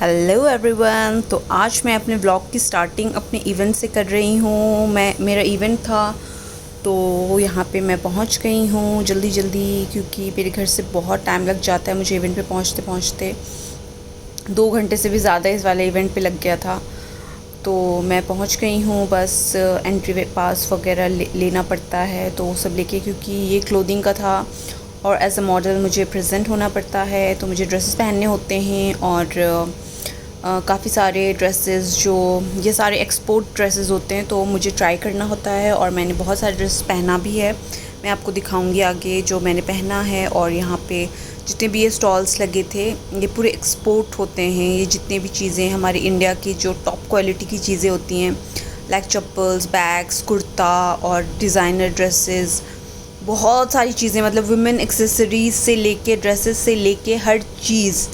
Hello everyone. तो आज मैं अपने ब्लॉग की स्टार्टिंग अपने इवेंट से कर रही हूँ। मेरा इवेंट था तो यहाँ पे मैं पहुँच गई हूँ जल्दी क्योंकि मेरे घर से बहुत टाइम लग जाता है मुझे इवेंट पे पहुँचते पहुँचते। 2 घंटे से भी ज़्यादा इस वाले इवेंट पे लग गया था। तो मैं पहुँच गई हूँ, बस एंट्री पास वगैरह लेना पड़ता है तो वो सब लेके, क्योंकि ये क्लोथिंग का था और एज अ मॉडल मुझे प्रेजेंट होना पड़ता है तो मुझे ड्रेसेस पहनने होते हैं। और काफ़ी सारे ड्रेसेस जो ये सारे एक्सपोर्ट ड्रेसेस होते हैं तो मुझे ट्राई करना होता है और मैंने बहुत सारे ड्रेसेस पहना भी है। मैं आपको दिखाऊंगी आगे जो मैंने पहना है। और यहाँ पे जितने भी ये स्टॉल्स लगे थे ये पूरे एक्सपोर्ट होते हैं। ये जितने भी चीज़ें हमारे इंडिया की जो टॉप क्वालिटी की चीज़ें होती हैं, लाइक चप्पल्स, बैग्स, कुर्ता और डिज़ाइनर ड्रेसेस, बहुत सारी चीज़ें, मतलब वुमेन एक्सेसरीज़ से लेके ड्रेसेस से लेके हर चीज़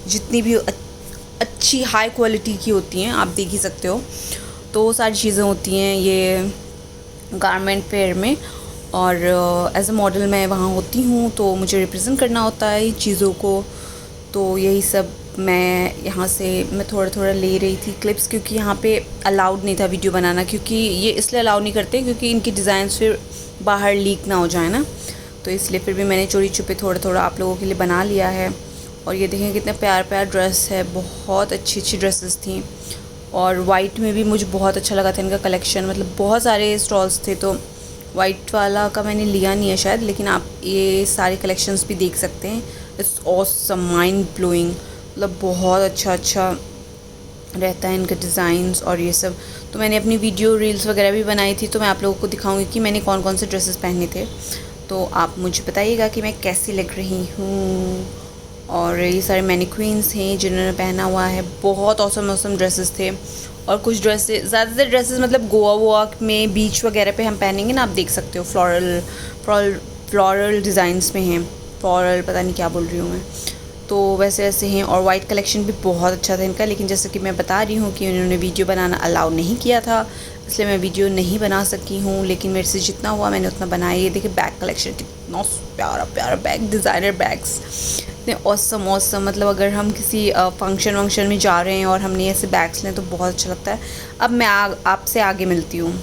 जितनी भी अच्छी हाई क्वालिटी की होती हैं, आप देख ही सकते हो। तो सारी चीज़ें होती हैं ये गारमेंट फेयर में। और एज अ मॉडल मैं वहाँ होती हूँ तो मुझे रिप्रेजेंट करना होता है चीज़ों को। तो यही सब मैं यहाँ से मैं थोड़ा थोड़ा ले रही थी क्लिप्स, क्योंकि यहाँ पे अलाउड नहीं था वीडियो बनाना, क्योंकि ये इसलिए अलाउ नहीं करते क्योंकि इनकी डिज़ाइंस फिर बाहर लीक ना हो जाए ना, तो इसलिए फिर भी मैंने चोरी छुपे थोड़ा थोड़ा आप लोगों के लिए बना लिया है। और ये देखें कितना प्यार ड्रेस है, बहुत अच्छी ड्रेसेस थी। और वाइट में भी मुझे बहुत अच्छा लगा था इनका कलेक्शन, मतलब बहुत सारे स्टॉल्स थे तो वाइट वाला का मैंने लिया नहीं है शायद, लेकिन आप ये सारे कलेक्शंस भी देख सकते हैं। इट्स ऑसम, माइंड ब्लोइंग, मतलब बहुत अच्छा रहता है इनका डिज़ाइंस और ये सब। तो मैंने अपनी वीडियो रील्स वगैरह भी बनाई थी तो मैं आप लोगों को दिखाऊंगी कि मैंने कौन कौन से ड्रेसेस पहने थे। तो आप मुझे बताइएगा कि मैं कैसी लग रही हूँ। और ये सारे मैनिक्वीन्स हैं जिन्होंने पहना हुआ है, बहुत औसम ड्रेसेस थे। और कुछ ड्रेसेस, ज़्यादातर ड्रेसेस मतलब गोवा वोवा में बीच वगैरह पे हम पहनेंगे ना, आप देख सकते हो फ्लोरल डिज़ाइंस में हैं। फ्लोरल पता नहीं क्या बोल रही हूँ मैं, तो वैसे ऐसे हैं। और वाइट कलेक्शन भी बहुत अच्छा था इनका, लेकिन जैसे कि मैं बता रही हूँ कि उन्होंने वीडियो बनाना अलाउ नहीं किया था, इसलिए मैं वीडियो नहीं बना सकी हूँ। लेकिन मेरे से जितना हुआ मैंने उतना बनाया। ये देखिए बैग कलेक्शन, कितना प्यारा बैग, डिज़ाइनर बैग्स इतने ऑसम, मतलब अगर हम किसी फंक्शन वंक्शन में जा रहे हैं और हमने ऐसे बैग्स लें तो बहुत अच्छा लगता है। अब मैं आपसे आगे मिलती हूँ।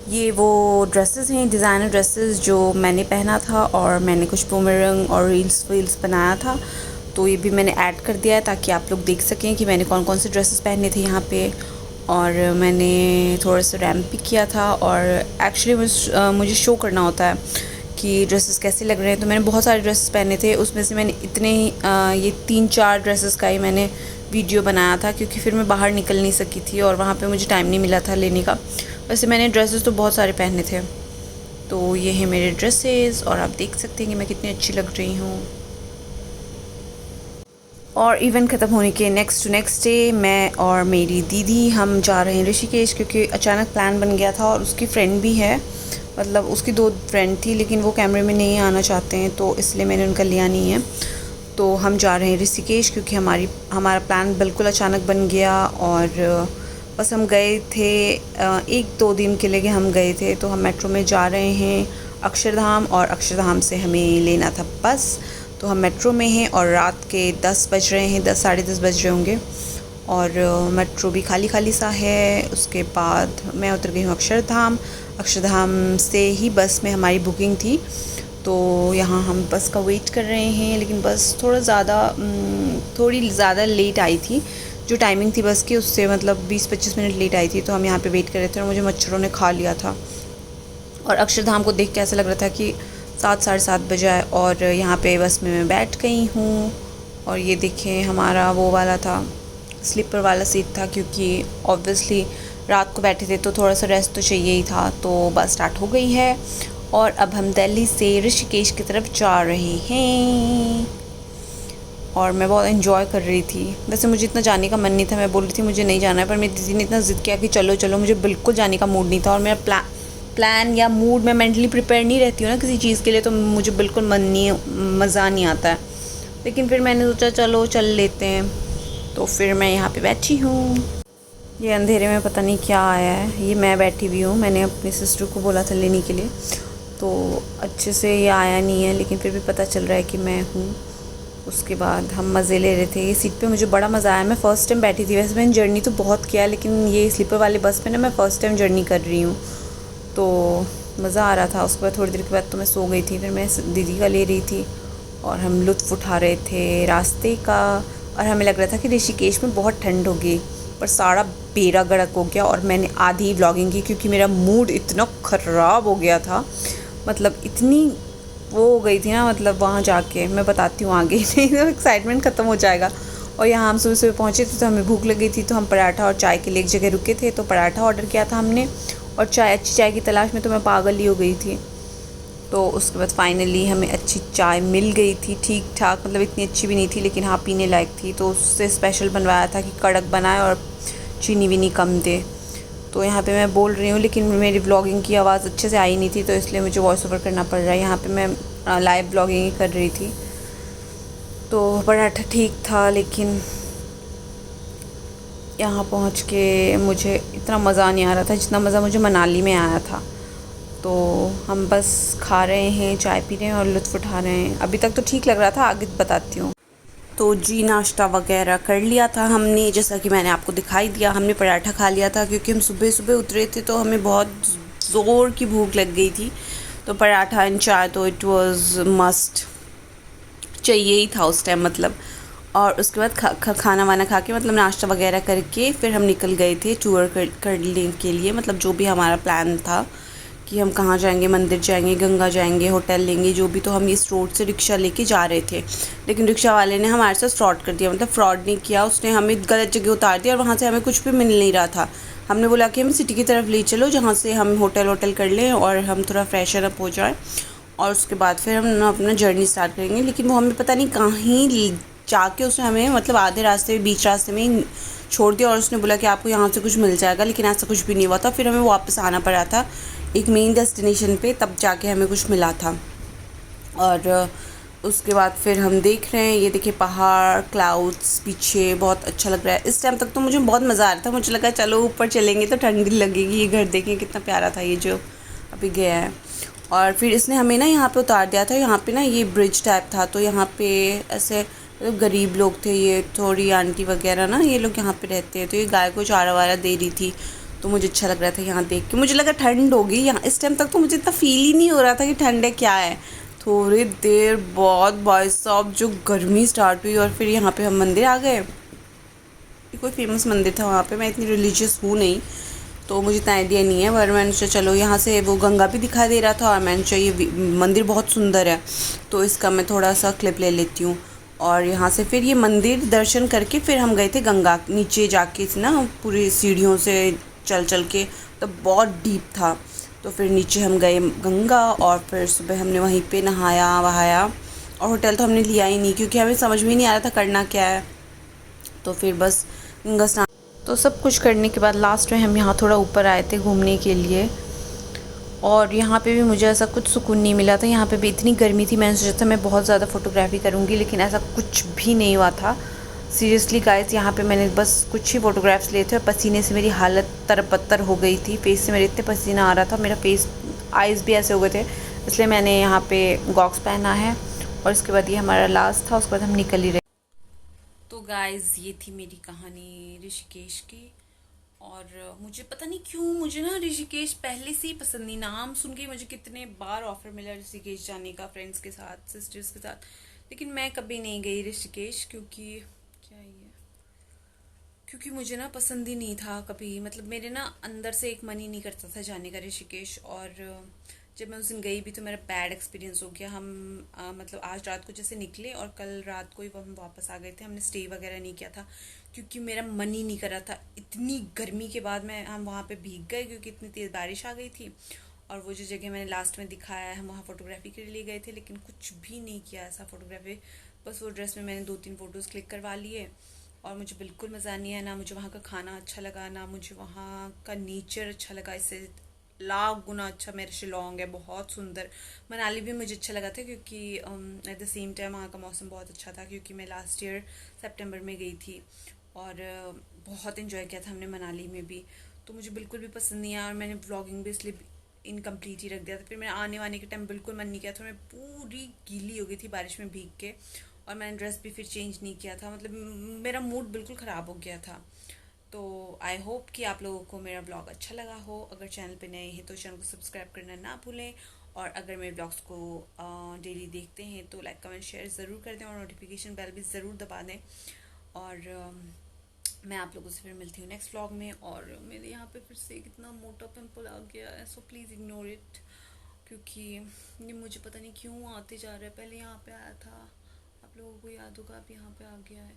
ये वो ड्रेसेस हैं, डिज़ाइनर ड्रेसेस जो मैंने पहना था, और मैंने कुछ बूमरंग और रील्स बनाया था तो ये भी मैंने ऐड कर दिया है ताकि आप लोग देख सकें कि मैंने कौन कौन से ड्रेसेस पहने थे यहाँ पे। और मैंने थोड़ा सा रैम्प भी किया था, और एक्चुअली मुझे शो करना होता है कि ड्रेसेस कैसे लग रहे हैं। तो मैंने बहुत सारे ड्रेसेस पहने थे, उसमें से मैंने इतने ही ये 3-4 ड्रेसेस का ही मैंने वीडियो बनाया था, क्योंकि फिर मैं बाहर निकल नहीं सकी थी और वहाँ पे मुझे टाइम नहीं मिला था लेने का। वैसे मैंने ड्रेसेस तो बहुत सारे पहने थे। तो ये है मेरे ड्रेसेस और आप देख सकते हैं कि मैं कितनी अच्छी लग रही हूँ। और इवेंट ख़त्म होने के नेक्स्ट डे मैं और मेरी दीदी हम जा रहे हैं ऋषिकेश, क्योंकि अचानक प्लान बन गया था। और उसकी फ्रेंड भी है, मतलब उसकी 2 फ्रेंड थी, लेकिन वो कैमरे में नहीं आना चाहते हैं तो इसलिए मैंने उनका लिया नहीं है। तो हम जा रहे हैं ऋषिकेश क्योंकि हमारा प्लान बिल्कुल अचानक बन गया। और बस हम गए थे 1-2 दिन के लिए हम गए थे। तो हम मेट्रो में जा रहे हैं अक्षरधाम, और अक्षरधाम से हमें लेना था बस। तो हम मेट्रो में हैं और रात के 10 बज रहे हैं, 10 साढ़े 10 बज रहे होंगे, और मेट्रो भी खाली सा है। उसके बाद मैं उतर गई हूँ अक्षरधाम से ही बस में हमारी बुकिंग थी। तो यहाँ हम बस का वेट कर रहे हैं, लेकिन बस थोड़ी ज़्यादा लेट आई थी। जो टाइमिंग थी बस की उससे मतलब 20-25 मिनट लेट आई थी। तो हम यहाँ पे वेट कर रहे थे और मुझे मच्छरों ने खा लिया था। और अक्षरधाम को देख के ऐसा लग रहा था कि 7 साढ़े 7 बजे आए। और यहाँ पे बस में मैं बैठ गई हूँ, और ये देखें हमारा वो वाला था, स्लीपर वाला सीट था, क्योंकि ऑब्वियसली रात को बैठे थे तो थोड़ा सा रेस्ट तो चाहिए ही था। तो बस स्टार्ट हो गई है और अब हम दिल्ली से ऋषिकेश की तरफ जा रहे हैं। और मैं बहुत एंजॉय कर रही थी। वैसे मुझे इतना जाने का मन नहीं था, मैं बोल रही थी मुझे नहीं जाना है, पर मेरी दीदी ने इतना ज़िद किया कि चलो चलो। मुझे बिल्कुल जाने का मूड नहीं था, और मेरा प्लान या मूड, मैं मेंटली प्रिपेयर नहीं रहती हूँ ना किसी चीज़ के लिए, तो मुझे बिल्कुल मज़ा नहीं आता है। लेकिन फिर मैंने सोचा चलो चल लेते हैं, तो फिर मैं यहाँ पे बैठी हूँ। ये अंधेरे में पता नहीं क्या आया है, ये मैं बैठी हुई हूँ। मैंने अपनी सिस्टर को बोला था लेने के लिए, तो अच्छे से ये आया नहीं है, लेकिन फिर भी पता चल रहा है कि मैं हूँ। उसके बाद हम मज़े ले रहे थे। ये सीट पे मुझे बड़ा मज़ा आया, मैं फ़र्स्ट टाइम बैठी थी। वैसे मैंने जर्नी तो बहुत किया है, लेकिन ये स्लीपर वाले बस में ना मैं फ़र्स्ट टाइम जर्नी कर रही हूँ, तो मज़ा आ रहा था। उसके बाद थोड़ी देर के बाद तो मैं सो गई थी, फिर मैं दीदी का ले रही थी और हम लुत्फ़ उठा रहे थे रास्ते का। और हमें लग रहा था कि ऋषिकेश में बहुत ठंड होगी, पर सारा बेड़ा गर्क हो गया और मैंने आधी व्लॉगिंग की क्योंकि मेरा मूड इतना ख़राब हो गया था। मतलब इतनी वो हो गई थी ना, मतलब वहाँ जाके मैं बताती हूँ आगे नहीं तो एक्साइटमेंट ख़त्म हो जाएगा। और यहाँ हम सुबह सुबह पहुँचे थे तो हमें भूख लगी थी, तो हम पराठा और चाय के लिए एक जगह रुके थे, तो पराठा ऑर्डर किया था हमने और चाय, अच्छी चाय की तलाश में तो मैं पागल ही हो गई थी। तो उसके बाद फाइनली हमें अच्छी चाय मिल गई थी, ठीक ठाक, मतलब इतनी अच्छी भी नहीं थी लेकिन हाँ पीने लायक थी। तो उससे स्पेशल बनवाया था कि कड़क बनाए और चीनी वीनी कम दे। तो यहाँ पे मैं बोल रही हूँ लेकिन मेरी व्लॉगिंग की आवाज़ अच्छे से आई नहीं थी, तो इसलिए मुझे वॉइस ओवर करना पड़ रहा है। यहाँ पे मैं लाइव व्लॉगिंग ही कर रही थी। तो पराठा ठीक था, लेकिन यहाँ पहुँच के मुझे इतना मज़ा नहीं आ रहा था जितना मज़ा मुझे मनाली में आया था। तो हम बस खा रहे हैं, चाय पी रहे हैं और लुत्फ़ उठा रहे हैं। अभी तक तो ठीक लग रहा था, आगे बताती हूँ। तो जी नाश्ता वगैरह कर लिया था हमने, जैसा कि मैंने आपको दिखाई दिया। हमने पराठा खा लिया था क्योंकि हम सुबह सुबह उतरे थे, तो हमें बहुत ज़ोर की भूख लग गई थी। तो पराठा एंड चाय तो इट वाज मस्ट, चाहिए ही था उस टाइम मतलब। और उसके बाद खाना वाना खा के, मतलब नाश्ता वगैरह करके फिर हम निकल गए थे टूर करने के लिए। मतलब जो भी हमारा प्लान था कि हम कहाँ जाएंगे, मंदिर जाएंगे, गंगा जाएंगे, होटल लेंगे, जो भी। तो हम इस रोड से रिक्शा लेके जा रहे थे, लेकिन रिक्शा वाले ने हमारे साथ फ्रॉड कर दिया। मतलब फ्रॉड नहीं किया, उसने हमें गलत जगह उतार दिया और वहाँ से हमें कुछ भी मिल नहीं रहा था। हमने बोला कि हमें सिटी की तरफ ले चलो, जहाँ से हम होटल कर लें और हम थोड़ा फ्रेशन अप हो जाए, और उसके बाद फिर हम अपना जर्नी स्टार्ट करेंगे। लेकिन वो हमें पता नहीं कहीं जाके उसने हमें, मतलब आधे रास्ते, बीच रास्ते में ही छोड़ दिया और उसने बोला कि आपको यहाँ से कुछ मिल जाएगा, लेकिन ऐसा कुछ भी नहीं हुआ था। फिर हमें वापस आना पड़ा था एक मेन डेस्टिनेशन पे, तब जाके हमें कुछ मिला था। और उसके बाद फिर हम देख रहे हैं, ये देखिए पहाड़, क्लाउड्स पीछे, बहुत अच्छा लग रहा है। इस टाइम तक तो मुझे बहुत मज़ा आ रहा था, मुझे लगा चलो ऊपर चलेंगे तो ठंडी लगेगी। ये घर देखें कितना प्यारा था, ये जो अभी गया है। और फिर इसने हमें ना यहाँ पे उतार दिया था। यहाँ पे ना ये ब्रिज टाइप था, तो यहाँ पे ऐसे मतलब गरीब लोग थे, ये थोड़ी आंटी वगैरह ना, ये लोग यहाँ पे रहते हैं। तो ये गाय को चारा वारा दे रही थी, तो मुझे अच्छा लग रहा था यहाँ देख के। मुझे लगा ठंड होगी यहाँ, इस टाइम तक तो मुझे इतना फील ही नहीं हो रहा था कि ठंड है क्या है। थोड़ी देर बाद भाई साहब जो गर्मी स्टार्ट हुई, और फिर यहाँ पे हम मंदिर आ गए। कोई फेमस मंदिर था वहाँ पे, मैं इतनी रिलीजियस हूँ नहीं तो मुझे इतना आइडिया नहीं है, पर मैंने सोचा चलो यहाँ से वो गंगा भी दिखाई दे रहा था और मैंने सोचा ये मंदिर बहुत सुंदर है, तो इसका मैं थोड़ा सा क्लिप ले लेती हूँ। और यहाँ से फिर ये मंदिर दर्शन करके फिर हम गए थे गंगा नीचे जाके ना, पूरी सीढ़ियों से चल चल के, तो बहुत डीप था। तो फिर नीचे हम गए गंगा और फिर सुबह हमने वहीं पे नहाया वहाया। और होटल तो हमने लिया ही नहीं क्योंकि हमें समझ में नहीं आ रहा था करना क्या है। तो फिर बस गंगा स्नान, तो सब कुछ करने के बाद लास्ट में हम यहाँ थोड़ा ऊपर आए थे घूमने के लिए। और यहाँ पे भी मुझे ऐसा कुछ सुकून नहीं मिला था, यहाँ पे भी इतनी गर्मी थी। मैंने सोचा था मैं बहुत ज़्यादा फ़ोटोग्राफी करूँगी, लेकिन ऐसा कुछ भी नहीं हुआ था। सीरियसली गाइस, यहाँ पे मैंने बस कुछ ही फ़ोटोग्राफ्स लिए थे और पसीने से मेरी हालत तरपतर हो गई थी। फेस से मेरे इतने पसीना आ रहा था, मेरा फेस, आइज़ भी ऐसे हो गए थे, इसलिए मैंने यहाँ पे गॉग्स पहना है। और इसके बाद ये हमारा लास्ट था, उसके बाद हम निकल ही रहे। तो गाइस ये थी मेरी कहानी ऋषिकेश की। और मुझे पता नहीं क्यों, मुझे ना ऋषिकेश पहले से ही पसंद नहीं। नाम सुन के मुझे कितने बार ऑफर मिला ऋषिकेश जाने का, फ्रेंड्स के साथ, सिस्टर्स के साथ, लेकिन मैं कभी नहीं गई ऋषिकेश। क्योंकि क्या ही है, क्योंकि मुझे ना पसंद ही नहीं था कभी, मतलब मेरे ना अंदर से एक मन ही नहीं करता था जाने का ऋषिकेश। और जब मैं उस दिन गई भी तो मेरा बैड एक्सपीरियंस हो गया। हम मतलब आज रात को जैसे निकले और कल रात को ही हम वापस आ गए थे। हमने स्टे वगैरह नहीं किया था क्योंकि मेरा मन ही नहीं कर रहा था। इतनी गर्मी के बाद हम वहाँ पे भीग गए क्योंकि इतनी तेज़ बारिश आ गई थी। और वो जो जगह मैंने लास्ट में दिखाया है, हम वहाँ फोटोग्राफी के लिए गए थे, लेकिन कुछ भी नहीं किया ऐसा फोटोग्राफी। बस वो ड्रेस में मैंने 2-3 फ़ोटोज़ क्लिक करवा लिए और मुझे बिल्कुल मज़ा नहीं आया। ना मुझे वहाँ का खाना अच्छा लगा, ना मुझे वहाँ का नेचर अच्छा लगा। इससे लाख गुना अच्छा मेरा शिलोंग है, बहुत सुंदर। मनाली भी मुझे अच्छा लगा था क्योंकि एट द सेम टाइम वहाँ का मौसम बहुत अच्छा था, क्योंकि मैं लास्ट ईयर सितंबर में गई थी और बहुत इन्जॉय किया था हमने मनाली में भी। तो मुझे बिल्कुल भी पसंद नहीं आया और मैंने व्लॉगिंग भी इसलिए इनकम्प्लीट ही रख दिया था। फिर मैंने आने वाने के टाइम बिल्कुल मन नहीं किया था, मैं पूरी गीली हो गई थी बारिश में भीग के। और मैंने ड्रेस भी फिर चेंज नहीं किया था, मतलब मेरा मूड बिल्कुल ख़राब हो गया था। तो आई होप कि आप लोगों को मेरा ब्लॉग अच्छा लगा हो। अगर चैनल पे नए हैं तो चैनल को सब्सक्राइब करना ना भूलें, और अगर मेरे ब्लॉग्स को डेली देखते हैं तो लाइक कमेंट शेयर ज़रूर कर दें और नोटिफिकेशन बेल भी ज़रूर दबा दें। और मैं आप लोगों से फिर मिलती हूँ नेक्स्ट व्लॉग में। और मेरे यहाँ पे फिर से कितना मोटा पिंपल आ गया है, सो प्लीज़ इग्नोर इट, क्योंकि ये मुझे पता नहीं क्यों आते जा रहा है। पहले यहाँ पे आया था, आप लोगों को याद होगा, अब यहाँ पे आ गया है।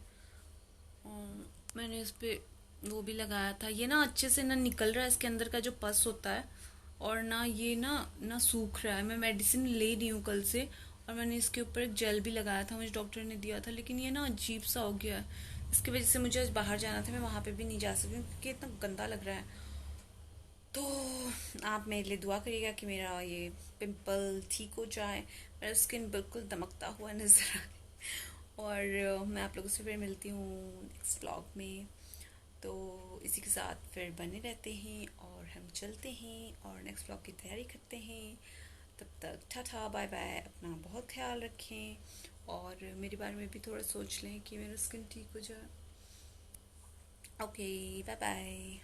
मैंने इस पे वो भी लगाया था, ये ना अच्छे से ना निकल रहा है इसके अंदर का जो पस होता है, और ना ये ना सूख रहा है। मैं मेडिसिन ले रही हूँ कल से, और मैंने इसके ऊपर एक जेल भी लगाया था, मुझे डॉक्टर ने दिया था, लेकिन ये ना अजीब सा हो गया है। इसकी वजह से मुझे आज बाहर जाना था, मैं वहाँ पे भी नहीं जा सकती क्योंकि इतना गंदा लग रहा है। तो आप मेरे लिए दुआ करिएगा कि मेरा ये पिंपल ठीक हो जाए, मेरा स्किन बिल्कुल दमकता हुआ नजर आए। और मैं आप लोगों से फिर मिलती हूँ नेक्स्ट व्लॉग में। तो इसी के साथ फिर बने रहते हैं और हम चलते हैं और नेक्स्ट व्लॉग की तैयारी करते हैं। तब तक टाटा बाय बाय, अपना बहुत ख्याल रखें और मेरे बारे में भी थोड़ा सोच लें कि मेरा स्किन ठीक हो जाए। Okay bye bye.